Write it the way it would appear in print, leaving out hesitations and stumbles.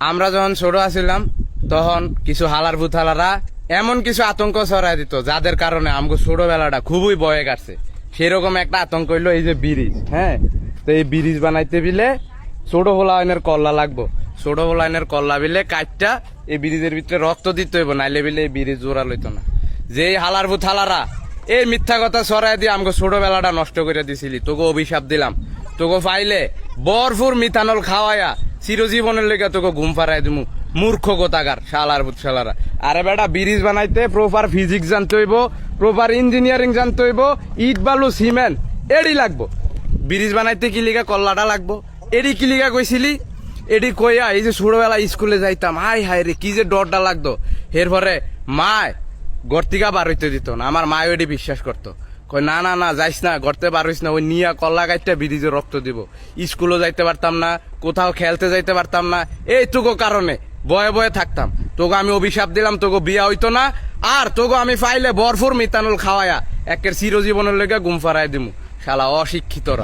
আমরা যখন ছোট আছিলাম তখন কিছু হালার ভূতালারা এমন কিছু আতঙ্ক ছড়াই দিত যাদের কারণে আমগো ছোটবেলাটা খুবই ভয়ে কাটছে। সেরকম একটা আতঙ্ক হইলো এই যে ব্রিজ। হ্যাঁ, তো এই ব্রিজ বানাইতে বিলে ছোট হোলা আইনের কল্লা লাগবো। ছোট হোলা আইনের কল্লা বিলে কাটটা এই ব্রিজের ভিতরে রক্ত দিতে হইব, নাইলে বিলে এই ব্রিজ জোড়া লইতো না। যে হালার ভূতালারা এই মিথ্যা কথা ছড়াই দিয়ে আমগো ছোটবেলাটা নষ্ট করে দিছিলি, তোকে অভিশাপ দিলাম। তোকে পাইলে বরফুর মিথানল খাওয়ায়া চিরজীবনের লেগে তোকে ঘুম পাড়াই দিমু। মূর্খ গোতাগার শালার ভূত শালারা। আরে বেটা, ব্রিজ বানাইতে প্রপার ফিজিক্স জানতে হইব, প্রপার ইঞ্জিনিয়ারিং জানতে হইব, ইট বালু সিমেন্ট এডি লাগবো। ব্রিজ বানাইতে কি লিগা কল্লাটা লাগবো, এডি কি লিগা কইছিলি? এডি কইয়া এই যে ছোটবেলা স্কুলে যাইতাম, হাই হাই রে কি যে ডরটা লাগতো। এরপরে মায় গর্তিকা বার হইতে দিত না, আমার মায় ওইটি বিশ্বাস করতো। কই না না না যাইস না, গর্তে বার হইস না, ওই নিয়া কল্লা গাইতে ব্রিজে রক্ত দিব। স্কুলও যাইতে পারতাম না, কোথাও খেলতে যাইতে পারতাম না, এইটুকু কারণে বয়ে বয়ে থাকতাম। তোকে আমি অভিশাপ দিলাম, তোকে বিয়া হইতো না। আর তোকে আমি পাইলে বরফুর মিথানল খাওয়ায়া একের চিরজীবনের লেগে ঘুম ফারাই দিমু। শালা অশিক্ষিতরা।